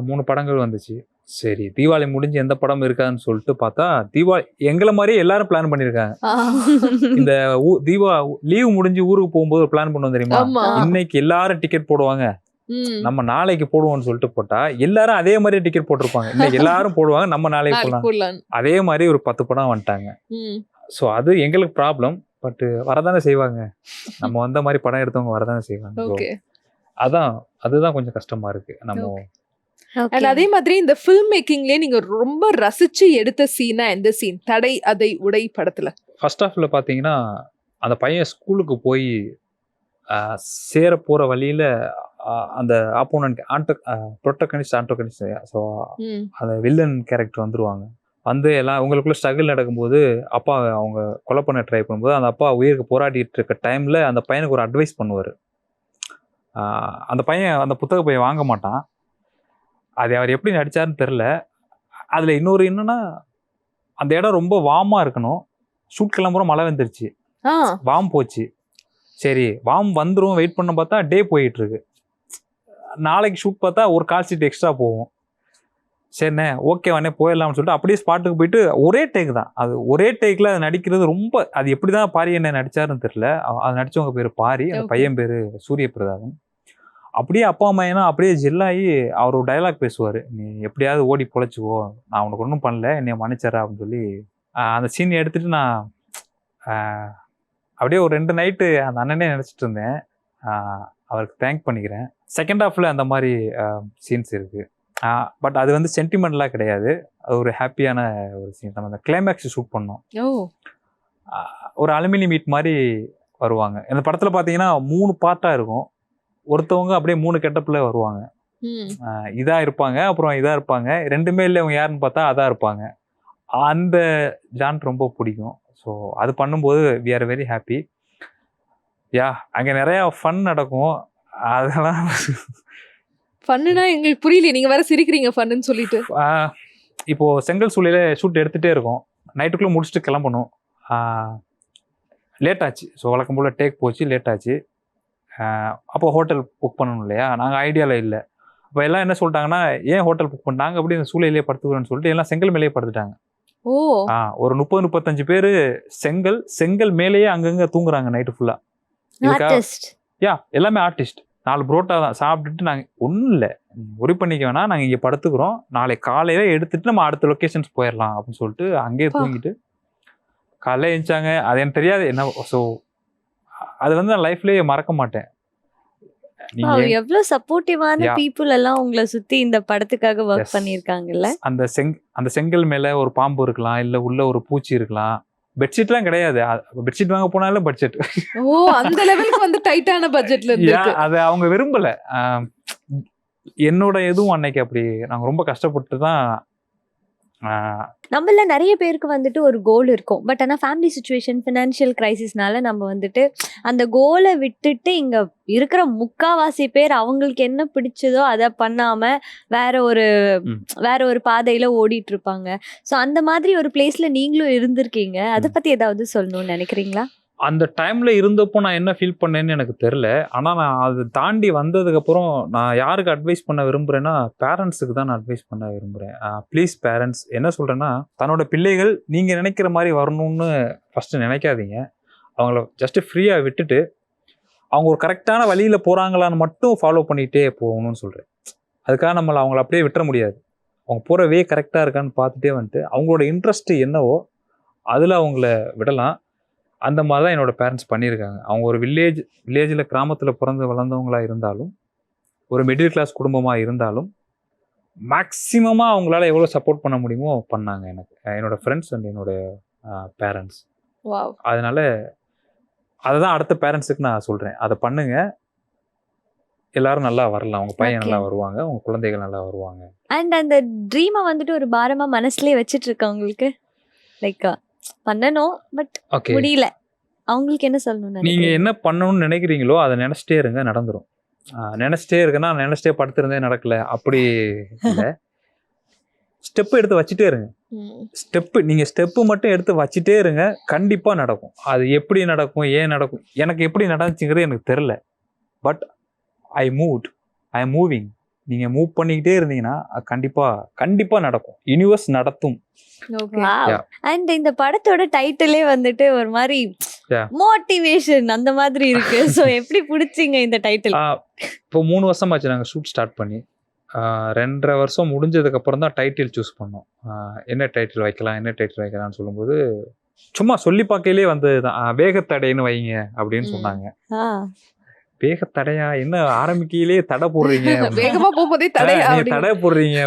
3 படங்கள் வந்துச்சு. சரி, தீபாவளி முடிஞ்சு எந்த படம் இருக்காதுன்னு சொல்லிட்டு பார்த்தா தீபாவளி எங்களை மாதிரியே எல்லாரும் பிளான் பண்ணியிருக்காங்க. இந்த லீவ் முடிஞ்சு ஊருக்கு போகும்போது ஒரு பிளான் பண்ணுவோம் தெரியுமா? இன்னைக்கு எல்லாரும் டிக்கெட் போடுவாங்க, நம்ம நாளைக்கு போடுவோம்னு சொல்லிட்டு போட்டா எல்லாரும் அதே மாதிரி டிக்கெட் போட்டிருப்பாங்க. இன்னைக்கு எல்லாரும் போடுவாங்க, நம்ம நாளைக்கு போடலாம். அதே மாதிரி ஒரு 10 படம் வந்துட்டாங்க. ஸோ அது எங்களுக்கு ப்ராப்ளம். பட் வரதானே செய்வாங்க, நம்ம வந்த மாதிரி படம் எடுத்தவங்க வரதானே செய்வாங்க. அதுதான் கொஞ்சம் கஷ்டமா இருக்கு. நம்ம அண்ட் அதே மாதிரி இந்த ஃபில்ம் மேக்கிங்லயே நீங்க ரொம்ப ரசிச்சு எடுத்த சீனா எந்த சீன்? தடை அதை உடை படத்துல ஃபர்ஸ்ட் ஹாஃப்ல பாத்தீங்கன்னா அந்த பையன் ஸ்கூலுக்கு போய் சேர போற வழியில அந்த ஆப்போனன்ட் ஆண்டோகனிஸ்ட், ஸோ அந்த வில்லன் கேரக்டர் வந்துருவாங்க. வந்து எல்லாம் உங்களுக்குள்ள ஸ்ட்ரகிள் நடக்கும்போது அப்பா அவங்க கொலை பண்ண ட்ரை பண்ணும்போது அந்த அப்பா உயிருக்கு போராடிட்டு இருக்க டைம்ல அந்த பையனுக்கு ஒரு அட்வைஸ் பண்ணுவார். அந்த பையன் அந்த புத்தக பையன் வாங்க மாட்டான். அது அவர் எப்படி நடிச்சாருன்னு தெரில. அதில் இன்னொரு என்னன்னா, அந்த இடம் ரொம்ப வார்மாக இருக்கணும். ஷூட் கிளம்புறோம், மழை வந்துருச்சு, வார்ம் போச்சு. சரி வார்ம் வந்துடும், வெயிட் பண்ண பார்த்தா டே போயிட்டு இருக்கு. நாளைக்கு ஷூட் பார்த்தா ஒரு கால் ஷீட் எக்ஸ்ட்ரா போகும். சரிண்ணே ஓகே வாண்ணே போயிடலாம்னு சொல்லிட்டு அப்படியே ஸ்பாட்டுக்கு போயிட்டு ஒரே டேக் தான். அது ஒரே டேக்கில் அது நடிக்கிறது ரொம்ப, அது எப்படி தான் பாரி என்ன நடிச்சாருன்னு தெரில. அது நடித்தவங்க பேர் பாரி, அந்த பையன் பேர் சூரிய பிரதாபன். அப்படியே அப்பா அம்மா ஏன்னா அப்படியே ஜெல்லாகி அவர் ஒரு டைலாக் பேசுவார், நீ எப்படியாவது ஓடி பொழைச்சிக்கோ, நான் உனக்கு ஒன்றும் பண்ணல, என்னை மன்னிச்சறா அப்படின்னு சொல்லி அந்த சீன் எடுத்துகிட்டு நான் அப்படியே ஒரு 2 நைட்டு அந்த அண்ணனே நினச்சிட்டு இருந்தேன். அவருக்கு தேங்க் பண்ணிக்கிறேன். செகண்ட் ஹாஃபில் அந்த மாதிரி சீன்ஸ் இருக்குது. பட் அது வந்து சென்டிமெண்ட்லாம் கிடையாது, அது ஒரு ஹாப்பியான ஒரு சீன். நம்ம அந்த கிளைமேக்ஸ் ஷூட் பண்ணோம். ஒரு அலுமினியம் மீட் மாதிரி வருவாங்க. இந்த படத்தில் பார்த்தீங்கன்னா 3 பார்ட்டாக இருக்கும். ஒருத்தவங்க அப்படியே 3 கெட்டப்பில் வருவாங்க. இதாக இருப்பாங்க, அப்புறம் இதாக இருப்பாங்க, ரெண்டுமே இல்லை அவங்க யாருன்னு பார்த்தா அதாக இருப்பாங்க. அந்த ஜான் ரொம்ப பிடிக்கும். ஸோ அது பண்ணும்போது வி ஆர் வெரி ஹாப்பி. அங்கே நிறையா ஃபன் நடக்கும். அதெல்லாம் ஃபன்னுனா எங்களுக்கு புரியல, நீங்கள் வேற சிரிக்கிறீங்க ஃபன்னு சொல்லிட்டு. இப்போது செங்கல் சூளையில் ஷூட் எடுத்துகிட்டே இருக்கோம், நைட்டுக்குள்ளே முடிச்சுட்டு கிளம்பணும். லேட் ஆச்சு. ஸோ வழக்கம் போல் டேக் போச்சு, லேட் ஆச்சு. அப்போ ஹோட்டல் புக் பண்ணணும் இல்லையா, நாங்கள் ஐடியாவில் இல்லை. அப்போ எல்லாம் என்ன சொல்லிட்டாங்கன்னா, ஏன் ஹோட்டல் புக் பண்ணிட்டாங்க, அப்படி இந்த சூளையிலே படுத்துக்கிறோன்னு சொல்லிட்டு எல்லாம் செங்கல் மேலேயே படுத்துட்டாங்க. ஒரு 30-35 பேர் செங்கல் மேலேயே அங்கங்கே தூங்குறாங்க நைட்டு ஃபுல்லாக. எல்லாமே ஆர்டிஸ்ட். 4 புரோட்டா தான் சாப்பிட்டுட்டு நாங்கள் ஒன்றும் இல்லை, ஒரி பண்ணிக்க வேணாம், நாங்கள் இங்கே படுத்துக்கிறோம், நாளைக்கு காலையில் எடுத்துகிட்டு நம்ம அடுத்த லொக்கேஷன்ஸ் போயிடலாம் அப்படின்னு சொல்லிட்டு அங்கேயே தூங்கிட்டு காலையில் எழுந்தாங்க. அது எனக்கு தெரியாது என்ன. ஸோ அது வந்து நான் லைஃப்லயே மறக்க மாட்டேன். எவ்வளவு சப்போர்ட்டிவான பீப்புள் எல்லாம் உங்களை சுத்தி இந்த படத்துக்காக வொர்க் பண்ணிருக்காங்கல்ல. அந்த செங்கல் மேல ஒரு பாம்பு இருக்கலாம், இல்ல உள்ள ஒரு பூச்சி இருக்கலாம், பெட்ஷீட்லாம் கிடையாது. பெட்ஷீட் வாங்க போனாலும் பட்ஜெட். ஓ அந்த லெவலுக்கு வந்து டைட்டான பட்ஜெட்ல இருக்கு. அது அவங்க விரும்பல. என்னோட எதுவும் அன்னைக்கு அப்படி நாங்க ரொம்ப கஷ்டப்பட்டு தான். நம்மள நிறைய பேருக்கு வந்துட்டு ஒரு கோல் இருக்கும். பட் ஆனா ஃபேமிலி சுச்சுவேஷன், ஃபினான்ஷியல் கிரைசிஸ்னால நம்ம வந்துட்டு அந்த கோலை விட்டுட்டு இங்க இருக்கிற முக்காவாசி பேர் அவங்களுக்கு என்ன பிடிச்சதோ அதை பண்ணாம வேற ஒரு பாதையில ஓடிட்டு இருப்பாங்க. ஸோ அந்த மாதிரி ஒரு பிளேஸ்ல நீங்களும் இருந்திருக்கீங்க. அதை பத்தி ஏதாவது சொல்லணும்னு நினைக்கிறீங்களா? அந்த டைம்ல இருந்தப்போ நான் என்ன ஃபீல் பண்ணேன்னு எனக்கு தெரியல. ஆனா நான் அதை தாண்டி வந்ததுக்கு அப்புறம் நான் யாருக்கு அட்வைஸ் பண்ண விரும்புறேன்னா பேரண்ட்ஸுக்கு தான் நான் அட்வைஸ் பண்ண விரும்புறேன். ப்ளீஸ் பேரண்ட்ஸ், என்ன சொல்றேன்னா தன்னோட பிள்ளைகள் நீங்க நினைக்கிற மாதிரி வரணும்னு ஃபர்ஸ்ட் நினைக்காதீங்க. அவங்கள ஜஸ்ட் ஃப்ரீயா விட்டுட்டு அவங்க ஒரு கரெக்டான வழியில போறாங்களான்னு மட்டும் ஃபாலோ பண்ணிட்டே போகணும்னு சொல்றேன். அதுக்காக நம்மளை அவங்கள அப்படியே விட்டுற முடியாது. அவங்க போற வே கரெக்டா இருக்கான்னு பார்த்துட்டே வந்துட்டு அவங்களோட இன்ட்ரெஸ்ட் என்னவோ அதுல அவங்கள விடலாம். அந்த மாதிரி தான் என்னோட பேரண்ட்ஸ் பண்ணியிருக்காங்க. அவங்க ஒரு வில்லேஜில் கிராமத்தில் பிறந்து வளர்ந்தவங்களா இருந்தாலும், ஒரு மிடில் கிளாஸ் குடும்பமாக இருந்தாலும், மேக்சிமமாக அவங்களால எவ்வளோ சப்போர்ட் பண்ண முடியுமோ பண்ணாங்க எனக்கு, என்னோட ஃப்ரெண்ட்ஸ் அண்ட் என்னோட பேரண்ட்ஸ். அதனால அதுதான் அடுத்த பேரண்ட்ஸுக்கு நான் சொல்கிறேன், அதை பண்ணுங்க, எல்லாரும் நல்லா வரலாம். உங்க பையன் நல்லா வருவாங்க, உங்க குழந்தைகள் நல்லா வருவாங்க. அண்ட் அந்த ட்ரீமை வந்துட்டு ஒரு பாரமா மனசுலயே வச்சிட்டு இருக்கவங்களுக்கு லைக் பண்ணணும் பட் முடியல, அவங்களுக்கு என்ன சொல்லணும்? நீங்க என்ன பண்ணணும்னு நினைக்கிறீங்களோ அதை நினைச்சிட்டே இருங்க, நடந்துரும். நினைச்சிட்டே இருக்குன்னா நினைச்சிட்டே படுத்திருந்தே நடக்கல அப்படி இல்லை. ஸ்டெப் எடுத்து வச்சுட்டே இருங்க. நீங்க ஸ்டெப்பு மட்டும் எடுத்து வச்சுட்டே இருங்க, கண்டிப்பா நடக்கும். அது எப்படி நடக்கும், ஏன் நடக்கும், எனக்கு எப்படி நடந்துச்சுங்கிறது எனக்கு தெரியல. But I am moving. நீங்க மூவ் பண்ணிக்கிட்டே இருந்தீங்கன்னா கண்டிப்பா நடக்கும். யூனிவர்ஸ் நடத்தும். அண்ட் இந்த படத்தோட டைட்டிலே வந்துட்டு ஒரு மாதிரி மோட்டிவேஷன் அந்த மாதிரி இருக்கு. சோ எப்படி பிடிச்சிங்க இந்த டைட்டில்? இப்போ 3 வருஷம் ஆச்சு நாங்க ஷூட் ஸ்டார்ட் பண்ணி. 2.5 வருஷம் முடிஞ்சதுக்கு அப்புறம் தான் டைட்டில் சூஸ் பண்ணோம். என்ன டைட்டில் வைக்கலாம்னு சொல்லும்போது சும்மா சொல்லி பார்க்கையிலே வந்ததுதான், வேகத்தடைன்னு வைங்க அப்படின்னு சொன்னாங்க. வேகத்தடையா, என்ன ஆரம்பிக்கையிலே தடை போடுறீங்க, வேகமா போகும்போதே தடை போடுறீங்க,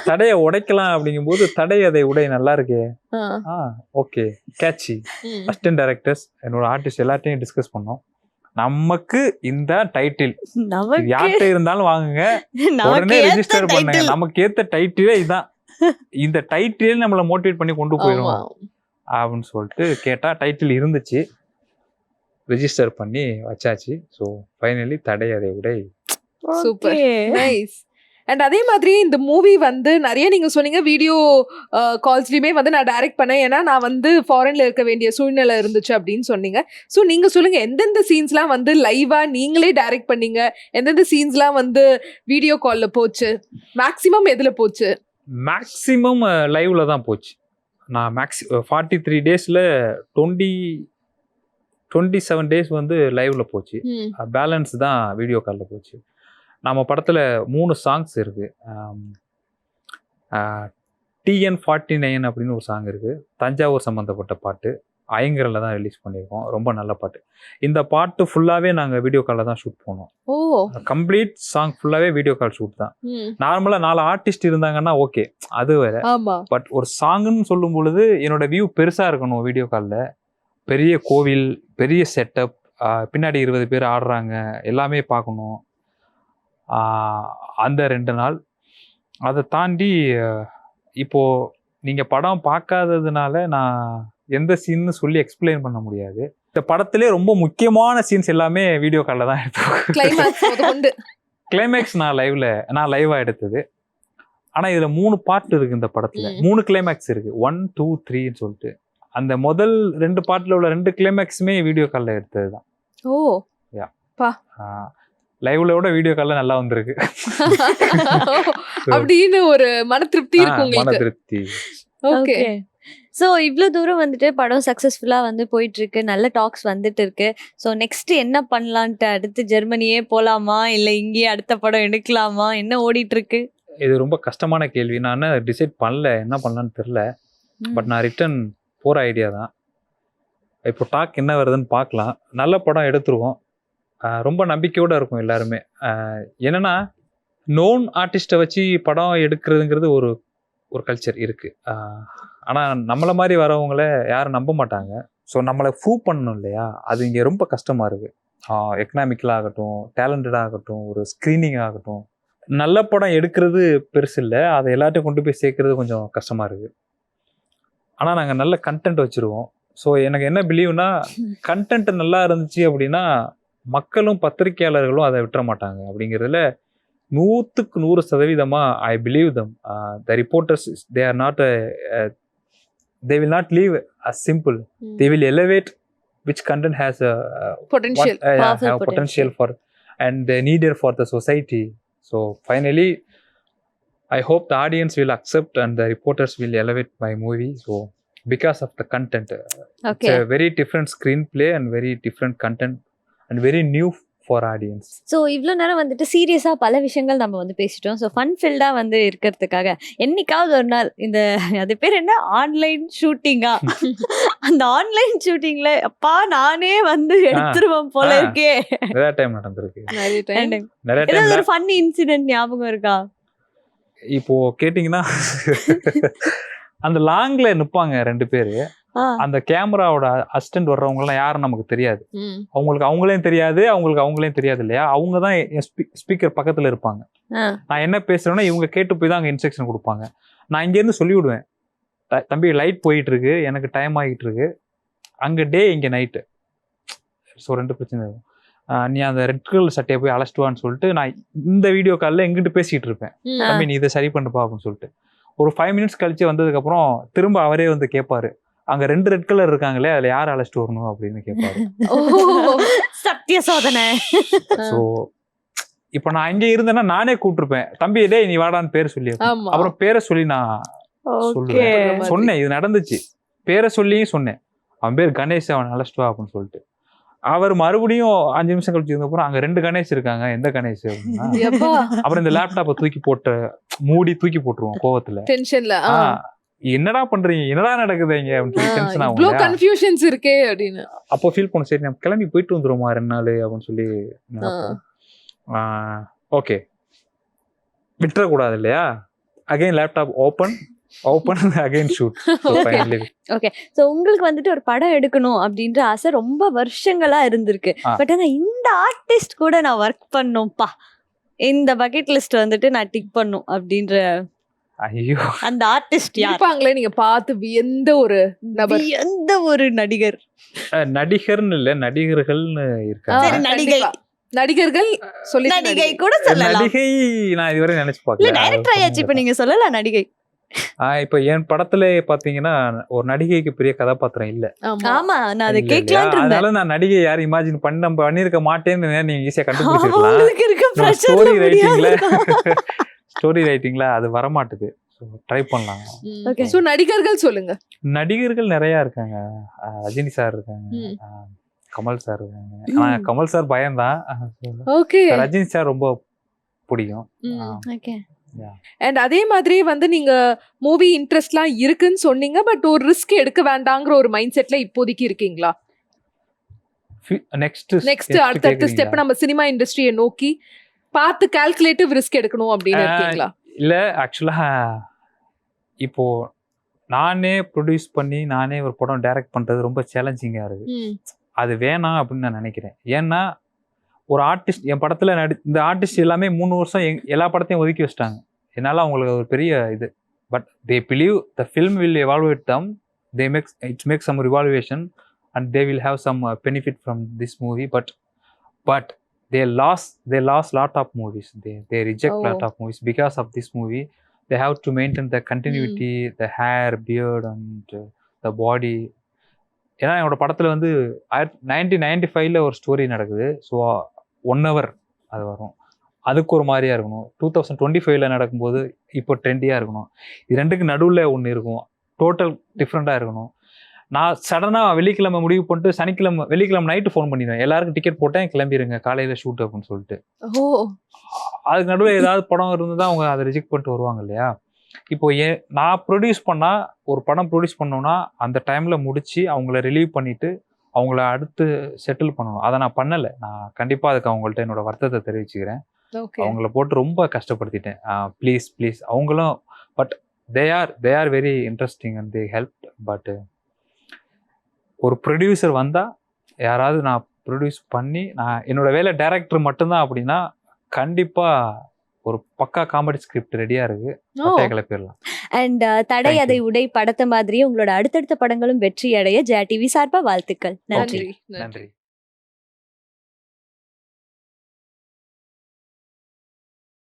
தடையை உடைக்கலாம் அப்படிங்கும்போது தடை அதை உடை நல்லா இருக்கே. Okay catchy. அசிஸ்டன்ட் டைரக்டர்ஸ், என்னோட ஆர்டிஸ்ட் எல்லாத்தையும் டிஸ்கஸ் பண்ணோம். நமக்கு இந்த டைட்டில் யார்கிட்ட இருந்தாலும் வாங்குங்க, உடனே ரெஜிஸ்டர் பண்ணுங்க, நமக்கு ஏத்த டைட்டிலே இதுதான், இந்த டைட்டிலே நம்மளை மோட்டிவேட் பண்ணி கொண்டு போயிடும் அப்படின்னு சொல்லிட்டு கேட்டா டைட்டில் இருந்துச்சு, ரெஜிஸ்டர் பண்ணி வச்சாச்சு. ஸோ ஃபைனலி தடை அதை உடை. Super nice. அண்ட் அதே மாதிரி இந்த மூவி வந்து நிறைய நீங்கள் சொன்னீங்க வீடியோ கால்ஸ்லையுமே வந்து நான் டைரக்ட் பண்ணேன், ஏன்னா நான் வந்து ஃபாரின்ல இருக்க வேண்டிய சூழ்நிலை இருந்துச்சு அப்படின்னு சொன்னீங்க. ஸோ நீங்கள் சொல்லுங்கள், எந்தெந்த சீன்ஸ்லாம் வந்து லைவாக நீங்களே டைரக்ட் பண்ணீங்க, எந்தெந்த சீன்ஸ்லாம் வந்து வீடியோ காலில் போச்சு, மேக்ஸிமம் எதில் போச்சு? மேக்ஸிமம் லைவ்ல தான் போச்சு. நான் 43 டேஸில் 27 டேஸ் வந்து லைவ்ல போச்சு. பேலன்ஸ் தான் வீடியோ காலில் போச்சு. நம்ம படத்தில் 3 சாங்ஸ் இருக்கு. TN49 அப்படின்னு ஒரு சாங் இருக்கு, தஞ்சாவூர் சம்மந்தப்பட்ட பாட்டு, ஐங்கரில் தான் ரிலீஸ் பண்ணியிருக்கோம். ரொம்ப நல்ல பாட்டு. இந்த பாட்டு ஃபுல்லாகவே நாங்கள் வீடியோ காலில் தான் ஷூட் பண்ணோம். கம்ப்ளீட் சாங் ஃபுல்லாகவே வீடியோ கால் ஷூட் தான். நார்மலாக 4 ஆர்டிஸ்ட் இருந்தாங்கன்னா ஓகே, அது வேற. பட் ஒரு சாங்குன்னு சொல்லும் பொழுது என்னோட வியூ பெருசாக இருக்கணும். வீடியோ காலில் பெரிய கோவில், பெரிய செட்டப், பின்னாடி 20 பேர் ஆடுறாங்க, எல்லாமே பார்க்கணும். அந்த 2 நாள். அதை தாண்டி இப்போது நீங்கள் படம் பார்க்காததுனால நான் எந்த சீன்னு சொல்லி எக்ஸ்பிளைன் பண்ண முடியாது. இந்த படத்திலே ரொம்ப முக்கியமான சீன்ஸ் எல்லாமே வீடியோ காலில் தான் எடுத்தோம். கிளைமேக்ஸ் நான் லைவாக எடுத்தது. ஆனால் இதில் 3 பார்ட் இருக்குது இந்த படத்தில். 3 கிளைமேக்ஸ் இருக்குது, 1, 2, 3ன்னு சொல்லிட்டு. அந்த முதல் 2 பார்ட்ல உள்ள 2 கிளைமேக்ஸுமே வீடியோ காலில் எடுத்தது தான். லைவ்ல விட வீடியோ காலில் நல்லா வந்திருக்கு அப்படின்னு ஒரு மன திருப்தி இருக்கு. மன திருப்தி. ஓகே. ஸோ இவ்வளோ தூரம் வந்துட்டு படம் சக்ஸஸ்ஃபுல்லாக வந்து போயிட்டு இருக்கு, நல்ல டாக்ஸ் வந்துட்டு இருக்கு. ஸோ நெக்ஸ்ட் என்ன பண்ணலான்ட்டு, அடுத்து ஜெர்மனியே போகலாமா இல்லை இங்கேயே அடுத்த படம் எடுக்கலாமா, என்ன ஓடிட்டு இருக்கு? இது ரொம்ப கஷ்டமான கேள்வி. நான் டிசைட் பண்ணல, என்ன பண்ணலான்னு தெரில. பட் நான் ரிட்டர்ன் போகிற ஐடியா தான். இப்போ டாக் என்ன வருதுன்னு பார்க்கலாம். நல்ல படம் எடுத்துருவோம், ரொம்ப நம்பிக்கையோடு இருக்கும் எல்லாருமே. என்னென்னா நோன் ஆர்டிஸ்ட்டை வச்சு படம் எடுக்கிறதுங்கிறது ஒரு ஒரு கல்ச்சர் இருக்குது. ஆனால் நம்மளை மாதிரி வரவங்கள யாரும் நம்ப மாட்டாங்க. ஸோ நம்மளை ப்ரூவ் பண்ணணும் இல்லையா, அது இங்கே ரொம்ப கஷ்டமாக இருக்குது. எக்கனாமிக்கலாக ஆகட்டும், டேலண்டடாக ஆகட்டும், ஒரு ஸ்க்ரீனிங் ஆகட்டும். நல்ல படம் எடுக்கிறது பெருசு இல்லை, அதை எல்லாத்தையும் கொண்டு போய் சேர்க்கறது கொஞ்சம் கஷ்டமாக இருக்குது. ஆனால் நாங்கள் நல்ல கண்டென்ட் வச்சுருவோம். ஸோ எனக்கு என்ன பிலீவ்னா, கண்டென்ட் நல்லா இருந்துச்சு அப்படின்னா மக்களும் பத்திரிகையாளர்களும் அதை விட்டுற மாட்டாங்க அப்படிங்கிறதுல 100% I believe them. The reporters they are not they will not leave as simple. They will elevate which content has a Potential. Powerful have potential for and needed for the society. So finally I hope the audience will accept and the reporters will elevate my movie. So because of the content, Okay. it's a very different screenplay and very different content and very new for audience. So இவ்வளோ நேரம் வந்துட்டு சீரியஸாக பல விஷயங்கள் நம்ம வந்து பேசிட்டோம். ஸோ ஃபன் ஃபில்டாக வந்து இருக்கிறதுக்காக என்னைக்காவது ஒரு நாள் இந்த அது பேர் என்ன ஆன்லைன் ஷூட்டிங்கா, அந்த ஆன்லைன் ஷூட்டிங்ல அப்பா நானே வந்து எடுத்துருவேன் போல இருக்கே, நிறைய டைம் நடந்திருக்கு. நிறைய time. நிறைய ஏதாவது டைம் ஒரு ஃபன் இன்சிடென்ட் ஞாபகம் இருக்கா? இப்போ கேட்டிங்கன்னா அந்த லாங்ல நிப்பாங்க 2 பேரு. அந்த கேமராவோட அசிஸ்டன்ட் வர்றவங்கலாம் யாரும் நமக்கு தெரியாது. அவங்களுக்கு அவங்களையும் தெரியாது, அவங்களையும் தெரியாது இல்லையா. அவங்க தான் ஸ்பீக்கர் பக்கத்துல இருப்பாங்க. நான் என்ன பேசுறேன்னா இவங்க கேட்டு போய் தான் அங்கே இன்ஸ்ட்ரக்ஷன் கொடுப்பாங்க. நான் இங்கேருந்து சொல்லிவிடுவேன், தம்பி லைட் போயிட்டு இருக்கு, எனக்கு டைம் ஆகிட்டு இருக்கு, அங்கே டே இங்கே நைட்டு. ஸோ 2 பிரச்சனை இருக்கும். நீ அந்த ரெட் கலர் சட்டையை போய் அழைச்சிட்டு வான்னு சொல்லிட்டு நான் இந்த வீடியோ காலில் எங்கிட்ட பேசிகிட்டு இருப்பேன், தம்பி நீ இதை சரி பண்ணுப்பா அப்படின்னு சொல்லிட்டு. ஒரு 5 மினிட்ஸ் கழிச்சு வந்ததுக்கப்புறம் திரும்ப அவரே வந்து கேட்பாரு, அங்க 2 ரெட் கலர் இருக்காங்களே அதுல யார் அழைச்சிட்டு வரணும் அப்படின்னு கேட்பாரு. சத்திய சோதனை. ஸோ இப்போ நான் இங்கே இருந்தேன்னா நானே கூப்பிட்டுருப்பேன், தம்பி டே நீ வாடான்னு பேரை சொல்லி. அப்புறம் பேரை சொல்லி நான் சொல்லுவேன், சொன்னேன் இது நடந்துச்சு, பேரை சொல்லியும் சொன்னேன், அவன் பேர் கணேஷ், அவன் அழைச்சிட்டு வா அப்படின்னு சொல்லிட்டு. அவர் மறுபடியும் 5 நிமிஷம் கழிச்சு இருந்தப்பறம் அங்க 2 கணேஷ் இருக்காங்க, எந்த கணேஷ் அப்படின்னா அப்புறம் இந்த லேப்டாப்பை தூக்கி போட்டு மூடி தூக்கி போட்டுருவோம் கோவத்துல. டென்ஷன்ல என்னடா பண்றீங்க, என்னடா நடக்குது இங்க அப்படின்னு டென்ஷன் ஆகும். இவ்ளோ கன்ஃபியூஷன்ஸ் இருக்கே அப்படின்னு அப்போ ஃபீல் பண்ண, சரி நம்ம கிளம்பி போயிட்டு வந்துருமா 2 நாள் அப்படின்னு சொல்லி. ஓகே விட்டுறக்கூடாது இல்லையா. Again laptop open again shoot. Okay, so உங்களுக்கு வந்துட்டு ஒரு படம் எடுக்கணும் அப்படின்ற ஆசை ரொம்ப வருஷங்களா இருந்திருக்கு. பட் ஆனா இந்த ஆர்டிஸ்ட் கூட நான் ஒர்க் பண்ணும்பா, இந்த பக்கெட் லிஸ்ட் வந்துட்டு நான் டிக் பண்ணும் அப்படின்ற ஐயோ அந்த ஆர்டிஸ்ட் இருப்பாங்களே நீங்க பார்த்து வியந்த ஒரு நபர், எந்த ஒரு நடிகர்? நடிகர்னு இல்ல, நடிகர்கள்னு இருக்காங்க. நடிகர்கள் சொல்லி நடிகை கூட சொல்லலாம். நடிகை நான் இதுவரை நினைச்சு இல்ல பார்க்கல. டைரக்டர் ஆயாச்சு, இப்ப நீங்க சொல்லலாம் நடிகை. இப்ப என் படத்துல பாத்தீங்கன்னா ஒரு நடிகைக்கு பெரிய கதாபாத்திரம் இல்ல. ஆமா, நான் அதை இல்ல கேட்கலாம் இல்லையா? இருந்தேன். அதனால நான் நடிகை யாரும் இமேஜின் பண்ணி நம்ம பண்ணிருக்க மாட்டேன்னு நீங்க ஈஸியா கண்டுபிடிச்சிருக்கலாம். உங்களுக்கு இருக்க ஸ்டோரி pressure ரைட்டிங்ல முடியாது. ஸ்டோரி ரைட்டிங்ல அது வரமாட்டுது. ட்ரை பண்ணலாம். Okay. சோ நடிகர்கள் சொல்லுங்க. நடிகர்கள் நிறைய இருக்காங்க. ரஜினி சார் இருக்காங்க, கமல் சார் இருக்காங்க. ஆனா கமல் சார் பயம்தான். ஓகே. ரஜினி சார் ரொம்ப பிடிக்கும். ஓகே. அண்ட் அதே மாதிரி வந்து நீங்க மூவி இன்ட்ரெஸ்ட்லாம் இருக்குன்னு சொன்னீங்க, பட் ஒரு ரிஸ்க் எடுக்க வேண்டாங்கிற ஒரு மைண்ட் செட்ல இப்போதைக்கு இருக்கீங்களா? நெக்ஸ்ட் அடுத்த ஸ்டெப் நம்ம சினிமா இண்டஸ்ட்ரியை நோக்கி பார்த்து கால்குலேட்டிவ் ரிஸ்க் எடுக்கணும் அப்படின்னு இருக்கீங்களா? இல்ல ஆக்சுவலா இப்போ நானே ப்ரொடியூஸ் பண்ணி நானே ஒரு படம் டைரக்ட் பண்றது ரொம்ப சேலஞ்சிங்கா இருக்கு. அது வேணாம் அப்படின்னு நான் நினைக்கிறேன். ஏன்னா ஒரு ஆர்டிஸ்ட் என் படத்துல இந்த ஆர்டிஸ்ட் எல்லாமே 3 வருஷம் எல்லா படத்தையும் ஒதுக்கி வச்சிட்டாங்க. என்னால அவங்களுக்கு ஒரு பெரிய இது. But they believe the film will evaluate them, they make some revaluation and they will have some benefit from this movie. But they lost lot of movies. They reject lot of movies because of this movie. They have to maintain the continuity, the hair, beard and the body. ஏன்னா என்னோட படத்துல வந்து 1995ல ஒரு ஸ்டோரி நடக்குது. ஸோ 1 hour அது வரும், அதுக்கு ஒரு மாதிரியா இருக்கணும். 2025ல நடக்கும்போது இப்போ ட்ரெண்டியா இருக்கணும். இது 2க்கு நடுவில் ஒன்று இருக்கும், டோட்டல் டிஃப்ரெண்டாக இருக்கணும். நான் சடனாக வெள்ளிக்கிழமை முடிவு பண்ணிட்டு வெள்ளிக்கிழமை நைட்டு ஃபோன் பண்ணிடுவேன், எல்லாருக்கும் டிக்கெட் போட்டேன் கிளம்பிடுங்க காலையில் ஷூட் அப்படின்னு சொல்லிட்டு. அதுக்கு நடுவில் ஏதாவது படம் இருந்து தான் அவங்க அதை ரிஜெக்ட் பண்ணிட்டு வருவாங்க இல்லையா. இப்போ நான் ப்ரொடியூஸ் பண்ணால் ஒரு படம் ப்ரொடியூஸ் பண்ணோன்னா அந்த டைமில் முடித்து அவங்கள ரிலீவ் பண்ணிவிட்டு அவங்கள அடுத்து செட்டில் பண்ணணும். அதை நான் பண்ணலை. நான் கண்டிப்பாக அதுக்கு அவங்கள்ட்ட என்னோட வருத்தத்தை தெரிவிச்சுக்கிறேன். அவங்கள போட்டு ரொம்ப கஷ்டப்படுத்திட்டேன். ப்ளீஸ் அவங்களும். But they are very interesting and they help. But ஒரு ப்ரொடியூசர் வந்தால் யாராவது நான் ப்ரொடியூஸ் பண்ணி நான் என்னோட வேலை டைரக்டர் மட்டும்தான் அப்படின்னா கண்டிப்பாக ஒரு பக்கா காமெடி ஸ்கிரிப்ட் ரெடியாக இருக்கு, கிளப்பிடலாம். அண்ட் தடை அதை உடை படத்தை மாதிரியே உங்களோட அடுத்தடுத்த படங்களும் வெற்றி அடைய ஜெயா டிவி சார்பா வாழ்த்துக்கள். நன்றி. நன்றி. நன்றி.